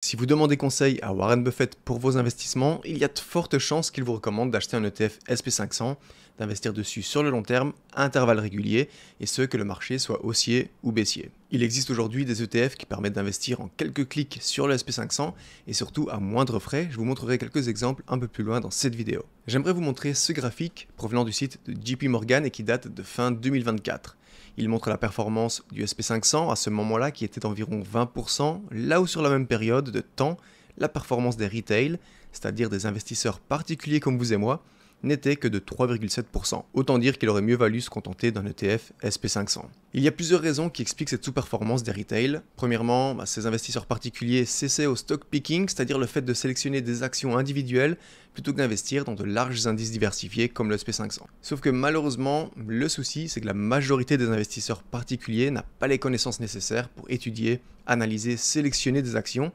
Si vous demandez conseil à Warren Buffett pour vos investissements, il y a de fortes chances qu'il vous recommande d'acheter un ETF SP500, d'investir dessus sur le long terme, à intervalles réguliers, et ce que le marché soit haussier ou baissier. Il existe aujourd'hui des ETF qui permettent d'investir en quelques clics sur le SP500 et surtout à moindre frais. Je vous montrerai quelques exemples un peu plus loin dans cette vidéo. J'aimerais vous montrer ce graphique provenant du site de JP Morgan et qui date de fin 2024. Il montre la performance du SP500 à ce moment-là qui était d'environ 20%, là où sur la même période de temps, la performance des retail, c'est-à-dire des investisseurs particuliers comme vous et moi, n'était que de 3,7%. Autant dire qu'il aurait mieux valu se contenter d'un ETF SP500. Il y a plusieurs raisons qui expliquent cette sous-performance des retail. Premièrement, ces investisseurs particuliers cessaient au stock picking, c'est-à-dire le fait de sélectionner des actions individuelles plutôt que d'investir dans de larges indices diversifiés comme le SP500. Sauf que malheureusement, le souci, c'est que la majorité des investisseurs particuliers n'a pas les connaissances nécessaires pour étudier, analyser, sélectionner des actions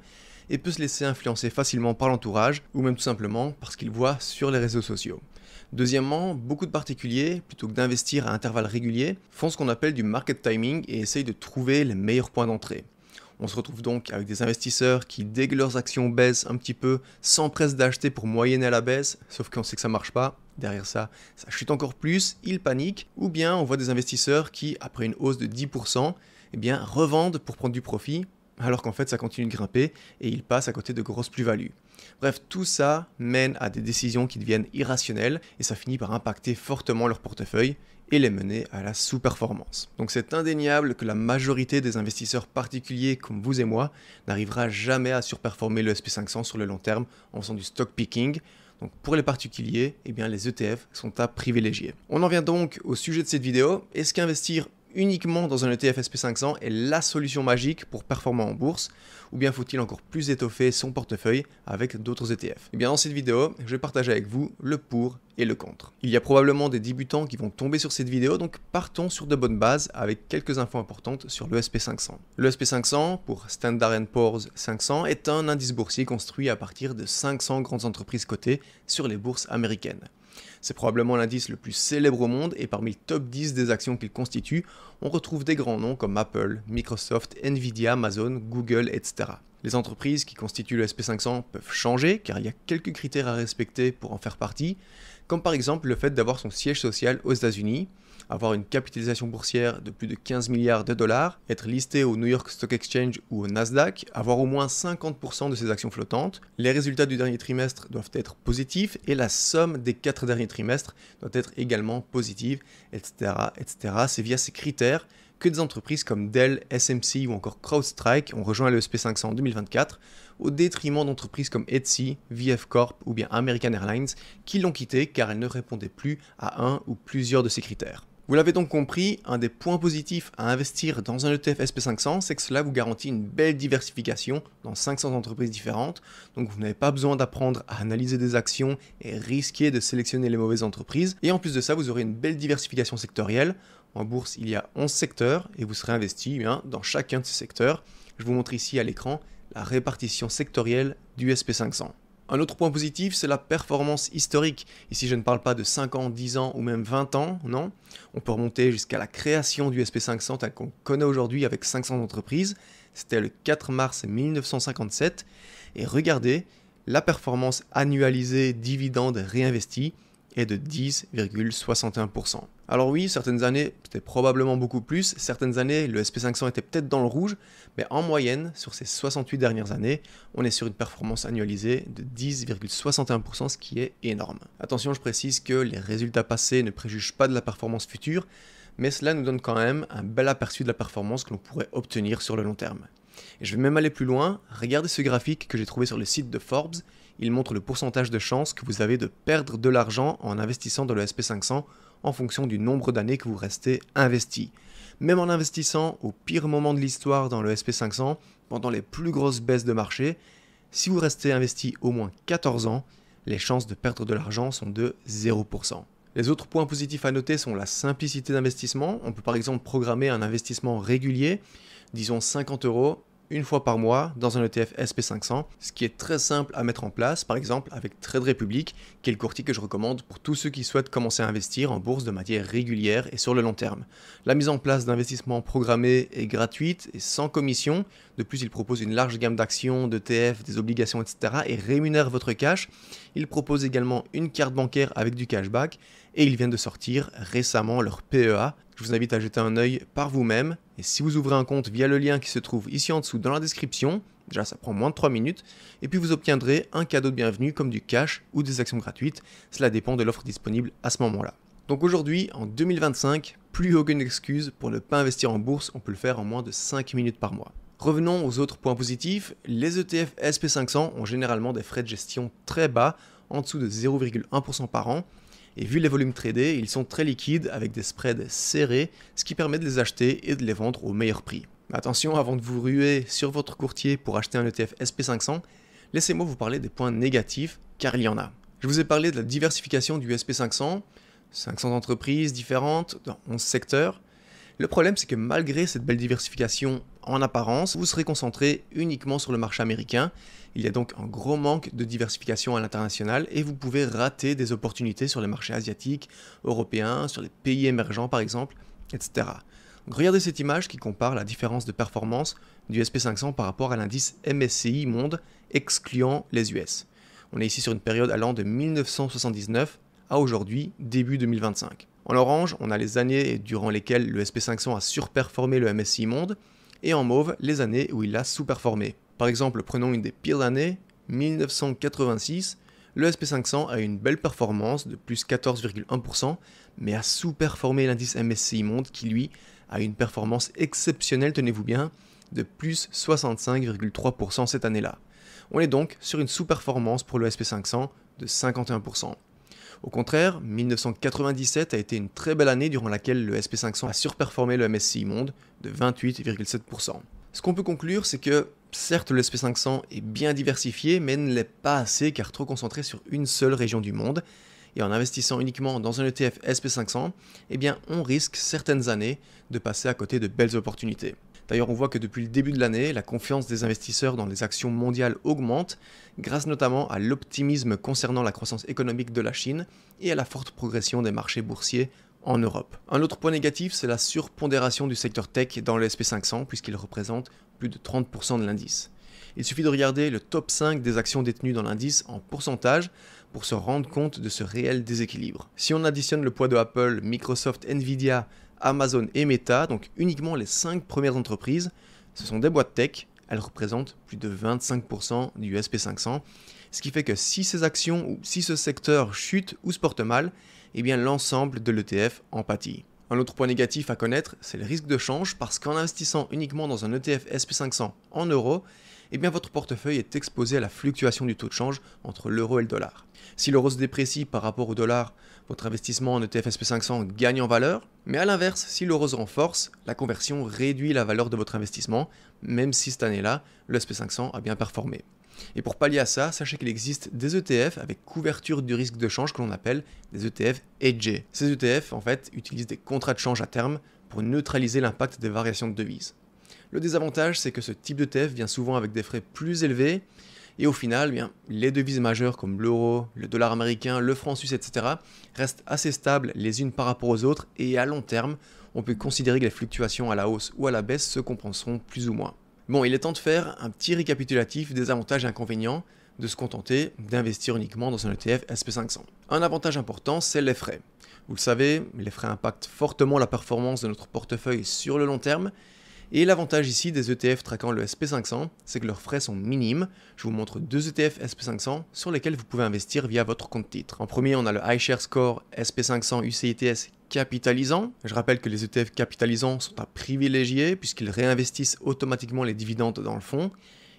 et peut se laisser influencer facilement par l'entourage ou même tout simplement parce qu'il voit sur les réseaux sociaux. Deuxièmement, beaucoup de particuliers, plutôt que d'investir à intervalles réguliers, font ce qu'on appelle du market timing et essayent de trouver les meilleurs points d'entrée. On se retrouve donc avec des investisseurs qui, dès que leurs actions baissent un petit peu, s'empressent d'acheter pour moyenner à la baisse, sauf qu'on sait que ça marche pas. Derrière ça, ça chute encore plus, ils paniquent. Ou bien on voit des investisseurs qui, après une hausse de 10%, revendent pour prendre du profit, alors qu'en fait ça continue de grimper et ils passent à côté de grosses plus-values. Bref, tout ça mène à des décisions qui deviennent irrationnelles et ça finit par impacter fortement leur portefeuille et les mener à la sous-performance. Donc c'est indéniable que la majorité des investisseurs particuliers comme vous et moi n'arrivera jamais à surperformer le SP500 sur le long terme en faisant du stock picking. Donc pour les particuliers, les ETF sont à privilégier. On en vient donc au sujet de cette vidéo. Est-ce qu'investir uniquement dans un ETF SP500 est la solution magique pour performer en bourse, ou bien faut-il encore plus étoffer son portefeuille avec d'autres ETF? Dans cette vidéo, je vais partager avec vous le pour et le contre. Il y a probablement des débutants qui vont tomber sur cette vidéo, donc partons sur de bonnes bases avec quelques infos importantes sur le SP500. Le SP500, pour Standard & Poor's 500, est un indice boursier construit à partir de 500 grandes entreprises cotées sur les bourses américaines. C'est probablement l'indice le plus célèbre au monde et parmi le top 10 des actions qu'il constitue, on retrouve des grands noms comme Apple, Microsoft, Nvidia, Amazon, Google, etc. Les entreprises qui constituent le SP500 peuvent changer car il y a quelques critères à respecter pour en faire partie, comme par exemple le fait d'avoir son siège social aux États-Unis, avoir une capitalisation boursière de plus de 15 milliards de dollars, être listé au New York Stock Exchange ou au Nasdaq, avoir au moins 50% de ses actions flottantes, les résultats du dernier trimestre doivent être positifs et la somme des 4 derniers trimestres doit être également positive, etc. etc. C'est via ces critères que des entreprises comme Dell, SMC ou encore CrowdStrike ont rejoint le SP500 en 2024, au détriment d'entreprises comme Etsy, VF Corp ou bien American Airlines qui l'ont quitté car elles ne répondaient plus à un ou plusieurs de ces critères. Vous l'avez donc compris, un des points positifs à investir dans un ETF SP500, c'est que cela vous garantit une belle diversification dans 500 entreprises différentes, donc vous n'avez pas besoin d'apprendre à analyser des actions et risquer de sélectionner les mauvaises entreprises, et en plus de ça, vous aurez une belle diversification sectorielle. En bourse, il y a 11 secteurs et vous serez investi dans chacun de ces secteurs. Je vous montre ici à l'écran la répartition sectorielle du SP500. Un autre point positif, c'est la performance historique. Ici, je ne parle pas de 5 ans, 10 ans ou même 20 ans, non. On peut remonter jusqu'à la création du SP500 tel qu'on connaît aujourd'hui avec 500 entreprises. C'était le 4 mars 1957. Et regardez, la performance annualisée dividende réinvestie est de 10,61%. Alors oui, certaines années, c'était probablement beaucoup plus. Certaines années, le SP500 était peut-être dans le rouge, mais en moyenne, sur ces 68 dernières années, on est sur une performance annualisée de 10,61%, ce qui est énorme. Attention, je précise que les résultats passés ne préjugent pas de la performance future, mais cela nous donne quand même un bel aperçu de la performance que l'on pourrait obtenir sur le long terme. Et je vais même aller plus loin, regardez ce graphique que j'ai trouvé sur le site de Forbes. Il montre le pourcentage de chances que vous avez de perdre de l'argent en investissant dans le SP500 en fonction du nombre d'années que vous restez investi. Même en investissant au pire moment de l'histoire dans le SP500, pendant les plus grosses baisses de marché, si vous restez investi au moins 14 ans, les chances de perdre de l'argent sont de 0%. Les autres points positifs à noter sont la simplicité d'investissement. On peut par exemple programmer un investissement régulier, disons 50 €, une fois par mois dans un ETF SP500, ce qui est très simple à mettre en place, par exemple avec Trade Republic, qui est le courtier que je recommande pour tous ceux qui souhaitent commencer à investir en bourse de manière régulière et sur le long terme. La mise en place d'investissements programmés est gratuite et sans commission. De plus, il propose une large gamme d'actions, d'ETF, des obligations, etc. et rémunère votre cash. Il propose également une carte bancaire avec du cashback et ils viennent de sortir récemment leur PEA. Je vous invite à jeter un œil par vous-même. Et si vous ouvrez un compte via le lien qui se trouve ici en dessous dans la description, déjà ça prend moins de 3 minutes, et puis vous obtiendrez un cadeau de bienvenue comme du cash ou des actions gratuites. Cela dépend de l'offre disponible à ce moment-là. Donc aujourd'hui, en 2025, plus aucune excuse pour ne pas investir en bourse, on peut le faire en moins de 5 minutes par mois. Revenons aux autres points positifs. Les ETF SP500 ont généralement des frais de gestion très bas, en dessous de 0,1% par an. Et vu les volumes tradés, ils sont très liquides avec des spreads serrés, ce qui permet de les acheter et de les vendre au meilleur prix. Mais attention, avant de vous ruer sur votre courtier pour acheter un ETF SP500, laissez-moi vous parler des points négatifs, car il y en a. Je vous ai parlé de la diversification du SP500, 500 entreprises différentes dans 11 secteurs. Le problème, c'est que malgré cette belle diversification en apparence, vous serez concentré uniquement sur le marché américain. Il y a donc un gros manque de diversification à l'international et vous pouvez rater des opportunités sur les marchés asiatiques, européens, sur les pays émergents par exemple, etc. Donc regardez cette image qui compare la différence de performance du SP500 par rapport à l'indice MSCI Monde, excluant les US. On est ici sur une période allant de 1979 à aujourd'hui, début 2025. En orange, on a les années durant lesquelles le SP500 a surperformé le MSCI Monde, et en mauve, les années où il a sous-performé. Par exemple, prenons une des pires années, 1986, le SP500 a eu une belle performance de plus 14,1%, mais a sous-performé l'indice MSCI Monde qui, lui, a une performance exceptionnelle, tenez-vous bien, de plus 65,3% cette année-là. On est donc sur une sous-performance pour le SP500 de 51%. Au contraire, 1997 a été une très belle année durant laquelle le SP500 a surperformé le MSCI Monde de 28,7%. Ce qu'on peut conclure, c'est que certes le SP500 est bien diversifié, mais ne l'est pas assez car trop concentré sur une seule région du monde. Et en investissant uniquement dans un ETF SP500, eh bien on risque certaines années de passer à côté de belles opportunités. D'ailleurs, on voit que depuis le début de l'année, la confiance des investisseurs dans les actions mondiales augmente, grâce notamment à l'optimisme concernant la croissance économique de la Chine et à la forte progression des marchés boursiers en Europe. Un autre point négatif, c'est la surpondération du secteur tech dans le SP500, puisqu'il représente plus de 30% de l'indice. Il suffit de regarder le top 5 des actions détenues dans l'indice en pourcentage pour se rendre compte de ce réel déséquilibre. Si on additionne le poids de Apple, Microsoft, Nvidia, Amazon et Meta, donc uniquement les 5 premières entreprises, ce sont des boîtes tech, elles représentent plus de 25% du SP500, ce qui fait que si ces actions ou si ce secteur chute ou se porte mal, eh bien l'ensemble de l'ETF en pâtit. Un autre point négatif à connaître, c'est le risque de change, parce qu'en investissant uniquement dans un ETF SP500 en euros, eh bien votre portefeuille est exposé à la fluctuation du taux de change entre l'euro et le dollar. Si l'euro se déprécie par rapport au dollar, votre investissement en ETF SP500 gagne en valeur, mais à l'inverse, si l'euro se renforce, la conversion réduit la valeur de votre investissement, même si cette année-là, le SP500 a bien performé. Et pour pallier à ça, sachez qu'il existe des ETF avec couverture du risque de change que l'on appelle des ETF hedgés. Ces ETF, en fait, utilisent des contrats de change à terme pour neutraliser l'impact des variations de devises. Le désavantage, c'est que ce type d'ETF vient souvent avec des frais plus élevés, et au final, bien, les devises majeures comme l'euro, le dollar américain, le franc suisse, etc. restent assez stables les unes par rapport aux autres, et à long terme, on peut considérer que les fluctuations à la hausse ou à la baisse se compenseront plus ou moins. Bon, il est temps de faire un petit récapitulatif des avantages et inconvénients de se contenter d'investir uniquement dans un ETF SP500. Un avantage important, c'est les frais. Vous le savez, les frais impactent fortement la performance de notre portefeuille sur le long terme. Et l'avantage ici des ETF traquant le SP500, c'est que leurs frais sont minimes. Je vous montre deux ETF SP500 sur lesquels vous pouvez investir via votre compte titre. En premier, on a le iShares Score SP500 UCITS capitalisant. Je rappelle que les ETF capitalisants sont à privilégier puisqu'ils réinvestissent automatiquement les dividendes dans le fonds.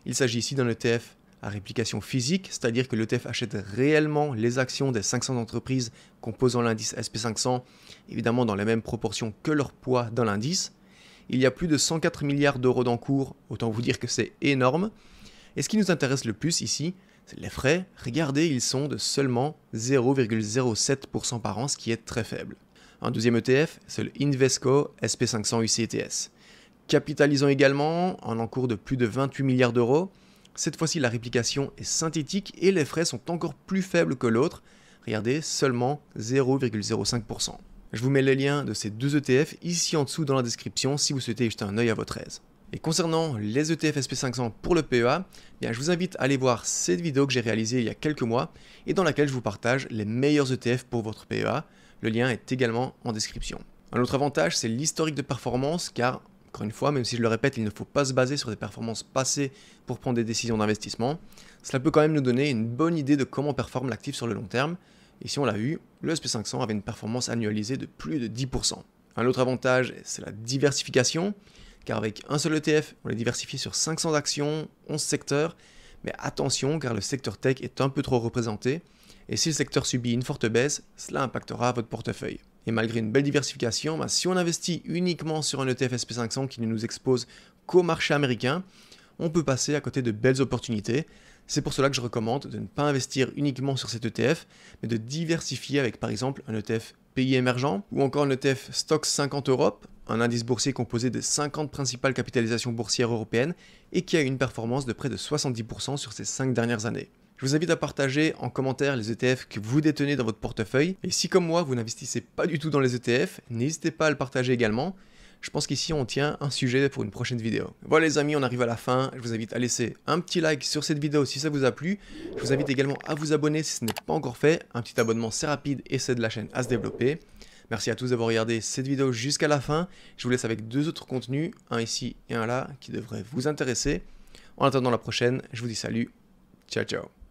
Il s'agit ici d'un ETF à réplication physique, c'est-à-dire que l'ETF achète réellement les actions des 500 entreprises composant l'indice SP500, évidemment dans les mêmes proportions que leur poids dans l'indice. Il y a plus de 104 milliards d'euros d'encours, autant vous dire que c'est énorme. Et ce qui nous intéresse le plus ici, c'est les frais. Regardez, ils sont de seulement 0,07% par an, ce qui est très faible. Un deuxième ETF, c'est le Invesco SP500 UCITS. Capitalisant également, un encours de plus de 28 milliards d'euros. Cette fois-ci, la réplication est synthétique et les frais sont encore plus faibles que l'autre. Regardez, seulement 0,05%. Je vous mets les liens de ces deux ETF ici en dessous dans la description si vous souhaitez y jeter un œil à votre aise. Et concernant les ETF SP500 pour le PEA, bien, je vous invite à aller voir cette vidéo que j'ai réalisée il y a quelques mois et dans laquelle je vous partage les meilleurs ETF pour votre PEA. Le lien est également en description. Un autre avantage, c'est l'historique de performance car, encore une fois, même si je le répète, il ne faut pas se baser sur des performances passées pour prendre des décisions d'investissement. Cela peut quand même nous donner une bonne idée de comment performe l'actif sur le long terme. Ici, on l'a vu, le SP500 avait une performance annualisée de plus de 10%. Un autre avantage, c'est la diversification, car avec un seul ETF, on est diversifié sur 500 actions, 11 secteurs, mais attention, car le secteur tech est un peu trop représenté, et si le secteur subit une forte baisse, cela impactera votre portefeuille. Et malgré une belle diversification, si on investit uniquement sur un ETF SP500 qui ne nous expose qu'au marché américain, on peut passer à côté de belles opportunités. C'est pour cela que je recommande de ne pas investir uniquement sur cet ETF, mais de diversifier avec par exemple un ETF pays émergents ou encore un ETF Stoxx 50 Europe, un indice boursier composé des 50 principales capitalisations boursières européennes et qui a une performance de près de 70% sur ces 5 dernières années. Je vous invite à partager en commentaire les ETF que vous détenez dans votre portefeuille. Et si comme moi, vous n'investissez pas du tout dans les ETF, n'hésitez pas à le partager également. Je pense qu'ici, on tient un sujet pour une prochaine vidéo. Voilà les amis, on arrive à la fin. Je vous invite à laisser un petit like sur cette vidéo si ça vous a plu. Je vous invite également à vous abonner si ce n'est pas encore fait. Un petit abonnement, c'est rapide et ça aide la chaîne à se développer. Merci à tous d'avoir regardé cette vidéo jusqu'à la fin. Je vous laisse avec deux autres contenus, un ici et un là, qui devraient vous intéresser. En attendant la prochaine, je vous dis salut. Ciao, ciao.